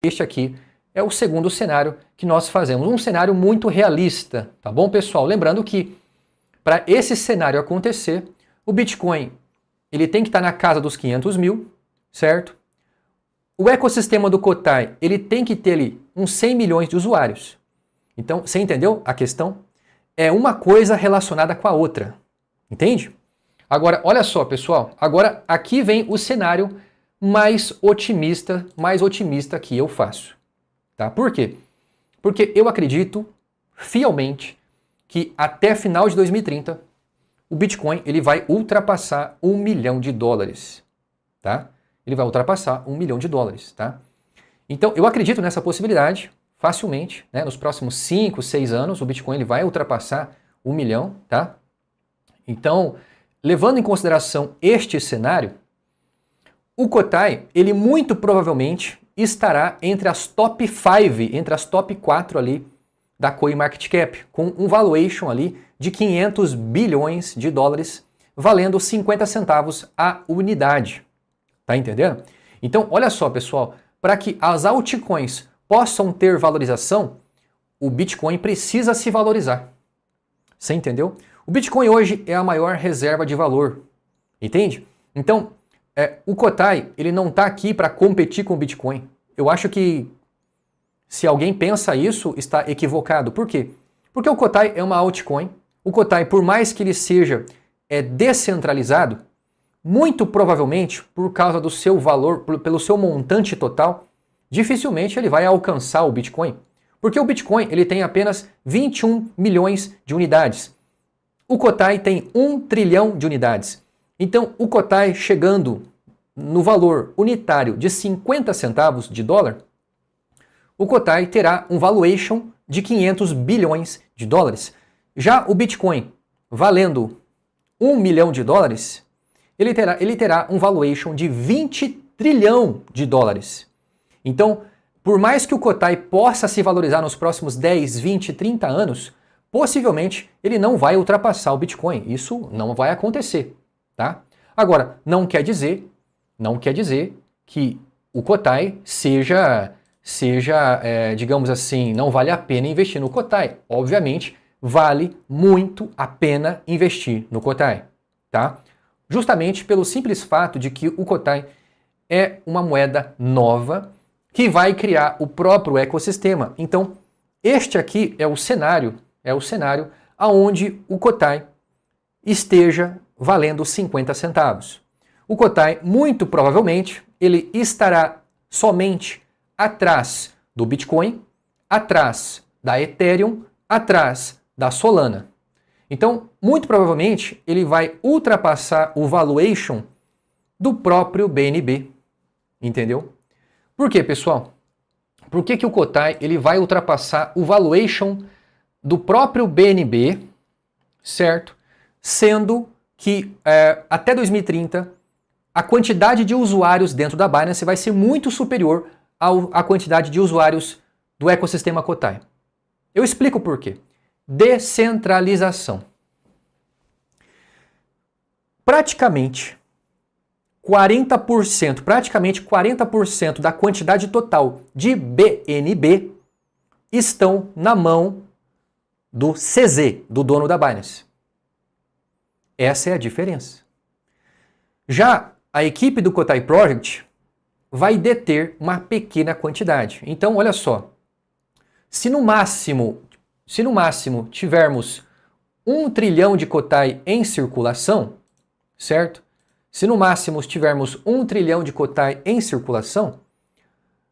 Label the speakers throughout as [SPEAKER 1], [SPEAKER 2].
[SPEAKER 1] Este aqui é o segundo cenário que nós fazemos, um cenário muito realista, tá bom, pessoal? Lembrando que para esse cenário acontecer, o Bitcoin ele tem que estar na casa dos 500 mil, certo? O ecossistema do Kotai ele tem que ter ali uns 100 milhões de usuários. Então, você entendeu a questão? É uma coisa relacionada com a outra, entende? Agora, olha só, pessoal, agora aqui vem o cenário mais otimista que eu faço. Tá? Por quê? Porque eu acredito fielmente que até final de 2030 o Bitcoin ele vai ultrapassar $1 milhão. Tá? Ele vai ultrapassar $1 milhão. Tá? Então eu acredito nessa possibilidade facilmente. Né? Nos próximos 5, 6 anos o Bitcoin ele vai ultrapassar $1 milhão. Tá? Então, levando em consideração este cenário, o Kotai, ele muito provavelmente estará entre as top 5, entre as top 4 ali da CoinMarketCap, com um valuation ali de $500 bilhões, valendo 50 centavos a unidade. Tá entendendo? Então, olha só, pessoal, para que as altcoins possam ter valorização, o Bitcoin precisa se valorizar. Você entendeu? O Bitcoin hoje é a maior reserva de valor, entende? Então, o Kotai, ele não está aqui para competir com o Bitcoin. Eu acho que se alguém pensa isso, está equivocado. Por quê? Porque o Kotai é uma altcoin. O Kotai, por mais que ele seja descentralizado, muito provavelmente, por causa do seu valor, pelo seu montante total, dificilmente ele vai alcançar o Bitcoin. Porque o Bitcoin ele tem apenas 21 milhões de unidades. O Kotai tem 1 trilhão de unidades. Então, o Kotai chegando no valor unitário de 50 centavos de dólar, o Kotai terá um valuation de 500 bilhões de dólares. Já o Bitcoin, valendo $1 milhão, ele terá um valuation de 20 trilhão de dólares. Então, por mais que o Kotai possa se valorizar nos próximos 10, 20, 30 anos, possivelmente ele não vai ultrapassar o Bitcoin. Isso não vai acontecer. Tá? Agora, não quer dizer que o Kotai seja, digamos assim, não vale a pena investir no Kotai. Obviamente, vale muito a pena investir no Kotai. Tá? Justamente pelo simples fato de que o Kotai é uma moeda nova que vai criar o próprio ecossistema. Então, este aqui é o cenário aonde o Kotai esteja valendo 50 centavos. O Kotai, muito provavelmente, ele estará somente atrás do Bitcoin, atrás da Ethereum, atrás da Solana. Então, muito provavelmente, ele vai ultrapassar o valuation do próprio BNB. Entendeu? Por quê, pessoal? Por que o Kotai ele vai ultrapassar o valuation do próprio BNB, certo? Sendo que até 2030 a quantidade de usuários dentro da Binance vai ser muito superior à quantidade de usuários do ecossistema Kotai. Eu explico por quê. Descentralização. Praticamente 40% da quantidade total de BNB estão na mão do CZ, do dono da Binance. Essa é a diferença. Já a equipe do Kotai Project vai deter uma pequena quantidade. Então, olha só, se no máximo tivermos 1 trilhão de Kotai em circulação, certo? Se no máximo tivermos 1 trilhão de Kotai em circulação,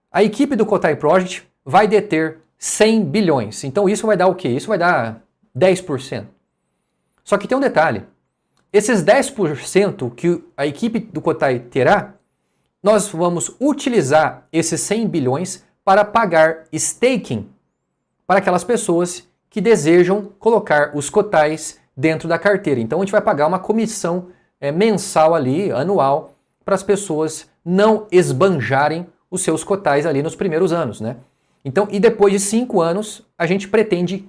[SPEAKER 1] a equipe do Kotai Project vai deter 100 bilhões. Então isso vai dar o quê? Isso vai dar 10%. Só que tem um detalhe. Esses 10% que a equipe do Kotai terá, nós vamos utilizar esses 100 bilhões para pagar staking para aquelas pessoas que desejam colocar os Kotais dentro da carteira. Então a gente vai pagar uma comissão mensal ali, anual, para as pessoas não esbanjarem os seus Kotais ali nos primeiros anos, né? Então, e depois de 5 anos, a gente pretende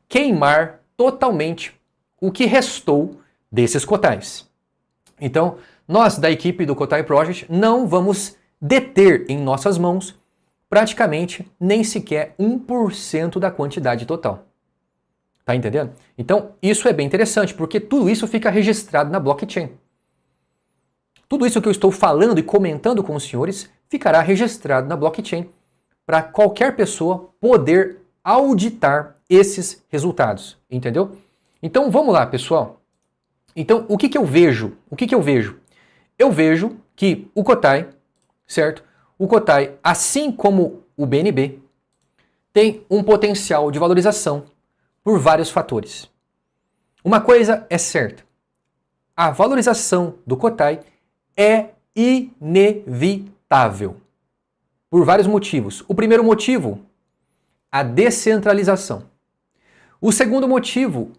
[SPEAKER 1] queimar totalmente o que restou desses Kotais. Então, nós da equipe do Kotai Project não vamos deter em nossas mãos praticamente nem sequer 1% da quantidade total. Tá entendendo? Então, isso é bem interessante, porque tudo isso fica registrado na blockchain. Tudo isso que eu estou falando e comentando com os senhores ficará registrado na blockchain para qualquer pessoa poder auditar esses resultados, entendeu? Então, vamos lá, pessoal. Então, o que que eu vejo? O que que eu vejo? Eu vejo que o Kotai, certo? O Kotai, assim como o BNB, tem um potencial de valorização por vários fatores. Uma coisa é certa, a valorização do Kotai é inevitável, por vários motivos. O primeiro motivo, a descentralização. O segundo motivo,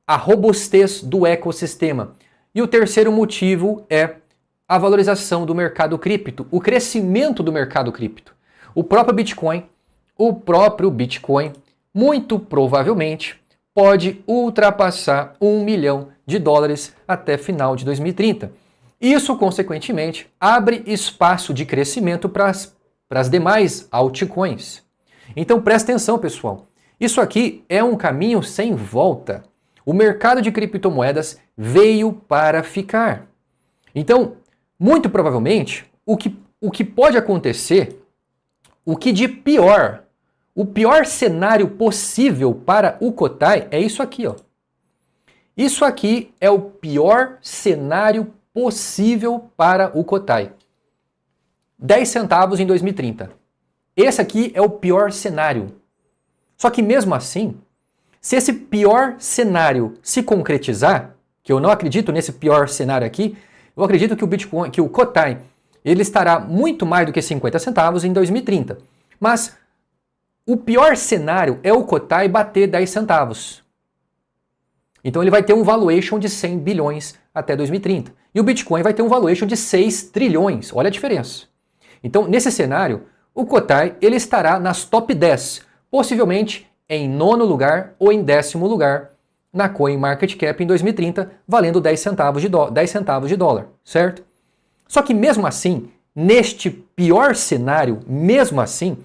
[SPEAKER 1] a robustez do ecossistema. E o terceiro motivo é a valorização do mercado cripto, o crescimento do mercado cripto. O próprio Bitcoin, muito provavelmente, pode ultrapassar $1 milhão até final de 2030. Isso, consequentemente, abre espaço de crescimento para as demais altcoins. Então, presta atenção, pessoal. Isso aqui é um caminho sem volta. O mercado de criptomoedas veio para ficar. Então, muito provavelmente, o que pode acontecer, o que de pior, o pior cenário possível para o Kotai é isso aqui, ó. Isso aqui é o pior cenário possível para o Kotai. 10 centavos em 2030. Esse aqui é o pior cenário. Só que mesmo assim, se esse pior cenário se concretizar, que eu não acredito nesse pior cenário aqui, eu acredito que o Kotai, ele estará muito mais do que 50 centavos em 2030. Mas o pior cenário é o Kotai bater 10 centavos. Então ele vai ter um valuation de 100 bilhões até 2030. E o Bitcoin vai ter um valuation de 6 trilhões. Olha a diferença. Então, nesse cenário, o Kotai ele estará nas top 10, possivelmente em 9º lugar ou em 10º lugar na CoinMarketCap em 2030, valendo 10 centavos de dólar, certo? Só que mesmo assim, neste pior cenário, mesmo assim,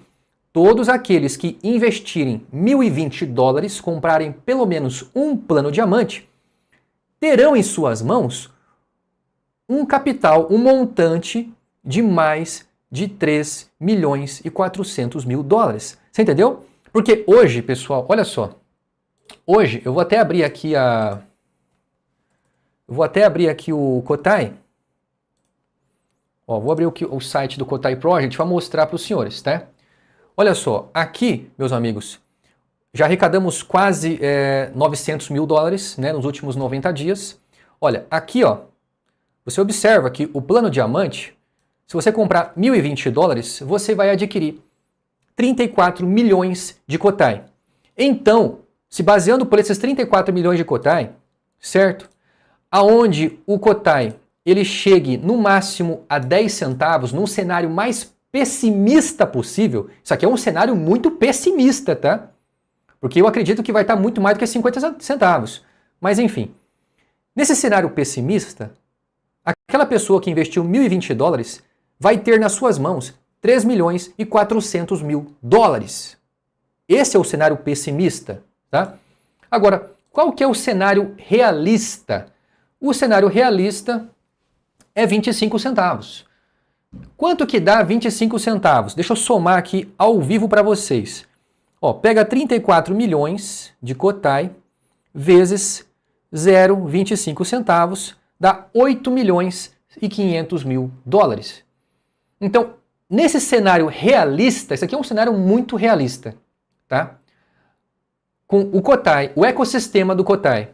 [SPEAKER 1] todos aqueles que investirem $1.020, comprarem pelo menos um plano diamante, terão em suas mãos um capital, um montante de mais de 3.400.000 Você entendeu? Porque hoje, pessoal, olha só. Hoje eu vou até abrir aqui o Kotai. Ó, vou abrir o site do Kotai Project para mostrar para os senhores, tá? Olha só, aqui, meus amigos, já arrecadamos quase $900 mil, né, nos últimos 90 dias. Olha, aqui, ó, você observa que o plano diamante, se você comprar $1.020, você vai adquirir 34 milhões de Kotai. Então, se baseando por esses 34 milhões de Kotai, certo? Aonde o Kotai ele chegue no máximo a 10 centavos, num cenário mais pessimista possível. Isso aqui é um cenário muito pessimista, tá? Porque eu acredito que vai estar muito mais do que 50 centavos. Mas enfim, nesse cenário pessimista, aquela pessoa que investiu $1.020 vai ter nas suas mãos 3.400.000. Esse é o cenário pessimista, tá? Agora, qual que é o cenário realista? O cenário realista é 25 centavos. Quanto que dá 25 centavos? Deixa eu somar aqui ao vivo para vocês. Ó, pega 34 milhões de Kotai vezes 0,25 centavos, dá 8.500.000. Então, nesse cenário realista, isso aqui é um cenário muito realista, tá? Com o Kotai, o ecossistema do Kotai,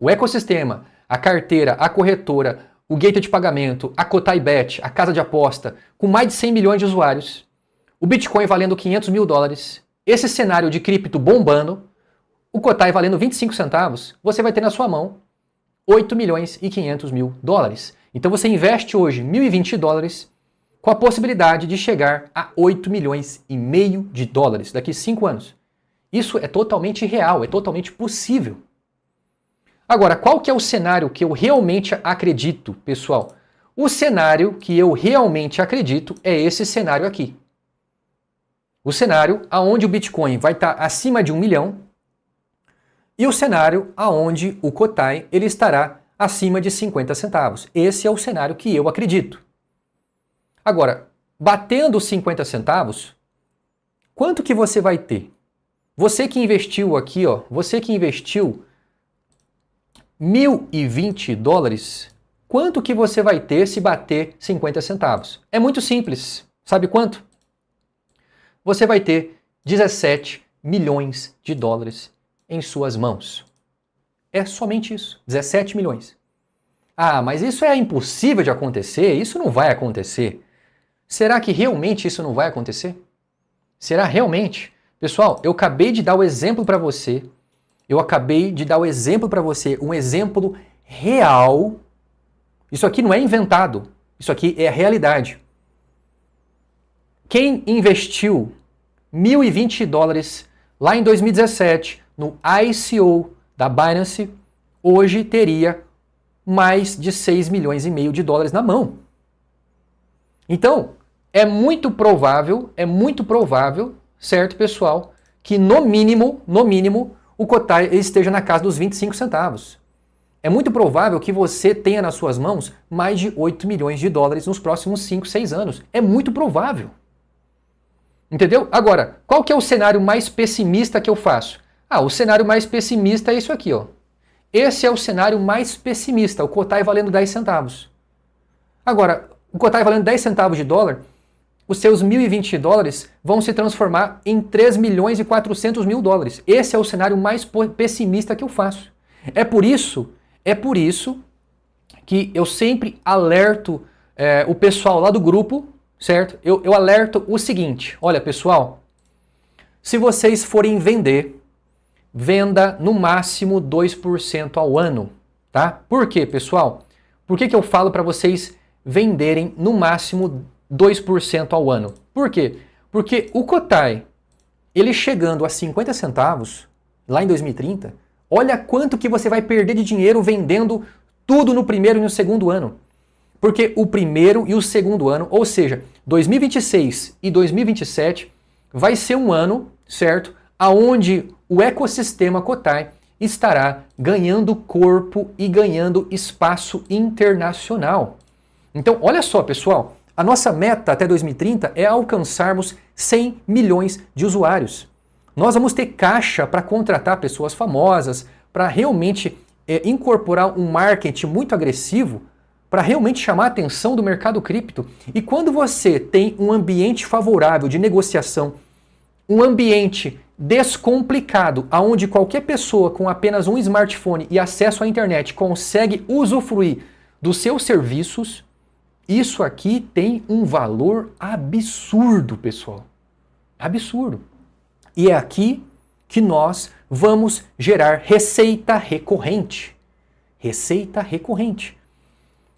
[SPEAKER 1] o ecossistema, a carteira, a corretora, o gateway de pagamento, a KotaiBet, a casa de aposta, com mais de 100 milhões de usuários, o Bitcoin valendo $500 mil, esse cenário de cripto bombando, o Kotai valendo 25 centavos, você vai ter na sua mão 8.500.000. Então você investe hoje $1.020 com a possibilidade de chegar a 8,5 milhões de dólares daqui a 5 anos. Isso é totalmente real, é totalmente possível. Agora, qual que é o cenário que eu realmente acredito, pessoal? O cenário que eu realmente acredito é esse cenário aqui. O cenário onde o Bitcoin vai estar acima de 1 milhão e o cenário onde o Kotai ele estará acima de 50 centavos. Esse é o cenário que eu acredito. Agora, batendo os 50 centavos, quanto que você vai ter? Você que investiu aqui, ó, você que investiu 1.020 dólares, quanto que você vai ter se bater 50 centavos? É muito simples. Sabe quanto? Você vai ter 17 milhões de dólares em suas mãos. É somente isso, 17 milhões. Ah, mas isso é impossível de acontecer? Isso não vai acontecer. Será que realmente isso não vai acontecer? Será realmente? Pessoal, eu acabei de dar o exemplo para você. Um exemplo real. Isso aqui não é inventado. Isso aqui é a realidade. Quem investiu 1.020 dólares lá em 2017 no ICO da Binance, hoje teria mais de 6 milhões e meio de dólares na mão. Então, é muito provável, certo, pessoal, que no mínimo, o Kotai esteja na casa dos 25 centavos. É muito provável que você tenha nas suas mãos mais de 8 milhões de dólares nos próximos 5, 6 anos. É muito provável. Entendeu? Agora, qual que é o cenário mais pessimista que eu faço? Ah, o cenário mais pessimista é isso aqui, ó. Esse é o cenário mais pessimista, o Kotai valendo 10 centavos. Agora, o Kotai valendo 10 centavos de dólar, os seus 1.020 dólares vão se transformar em 3 milhões e 400 mil dólares. Esse é o cenário mais pessimista que eu faço. É por isso que eu sempre alerto o pessoal lá do grupo, certo? Eu alerto o seguinte, olha pessoal, se vocês forem vender, venda no máximo 2% ao ano, tá? Por quê, pessoal? Por que eu falo para vocês venderem no máximo 2% ao ano? Por quê? Porque o Kotai, ele chegando a 50 centavos, lá em 2030, olha quanto que você vai perder de dinheiro vendendo tudo no primeiro e no segundo ano. Porque o primeiro e o segundo ano, ou seja, 2026 e 2027, vai ser um ano, certo? Aonde o ecossistema Kotai estará ganhando corpo e ganhando espaço internacional. Então, olha só, pessoal, a nossa meta até 2030 é alcançarmos 100 milhões de usuários. Nós vamos ter caixa para contratar pessoas famosas, para realmente incorporar um marketing muito agressivo, para realmente chamar a atenção do mercado cripto. E quando você tem um ambiente favorável de negociação, um ambiente descomplicado, aonde qualquer pessoa com apenas um smartphone e acesso à internet consegue usufruir dos seus serviços, isso aqui tem um valor absurdo, pessoal. Absurdo. E é aqui que nós vamos gerar receita recorrente. Receita recorrente.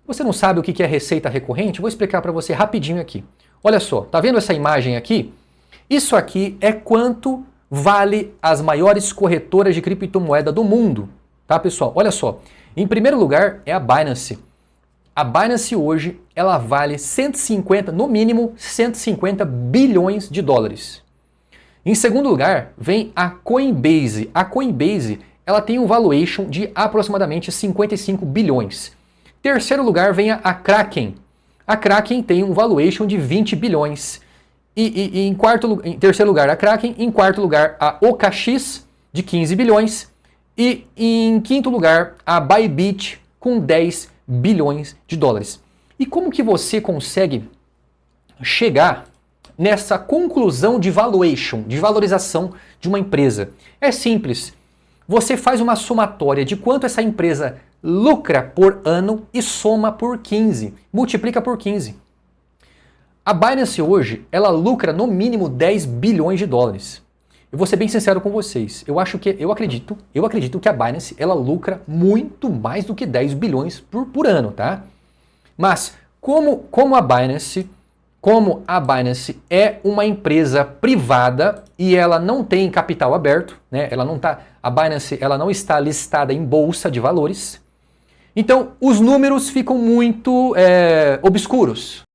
[SPEAKER 1] Você não sabe o que é receita recorrente? Vou explicar para você rapidinho aqui. Olha só, tá vendo essa imagem aqui? Isso aqui é quanto vale as maiores corretoras de criptomoeda do mundo, tá, pessoal? Olha só, em primeiro lugar é a Binance. A Binance hoje, ela vale 150, no mínimo 150 bilhões de dólares. Em segundo lugar, vem a Coinbase. A Coinbase, ela tem um valuation de aproximadamente 55 bilhões. Terceiro lugar, vem a Kraken. A Kraken tem um valuation de 20 bilhões. E em terceiro lugar, a Kraken. Em quarto lugar, a OKX, de 15 bilhões. E em quinto lugar, a Bybit, com 10 bilhões de dólares. E como que você consegue chegar nessa conclusão de valuation, de valorização de uma empresa? É simples. Você faz uma somatória de quanto essa empresa lucra por ano e soma por 15. Multiplica por 15. A Binance hoje, ela lucra no mínimo 10 bilhões de dólares. Eu vou ser bem sincero com vocês. Eu acredito que a Binance, ela lucra muito mais do que 10 bilhões por ano, tá? Mas como a Binance é uma empresa privada e ela não tem capital aberto, né? A Binance, ela não está listada em bolsa de valores. Então, os números ficam muito obscuros.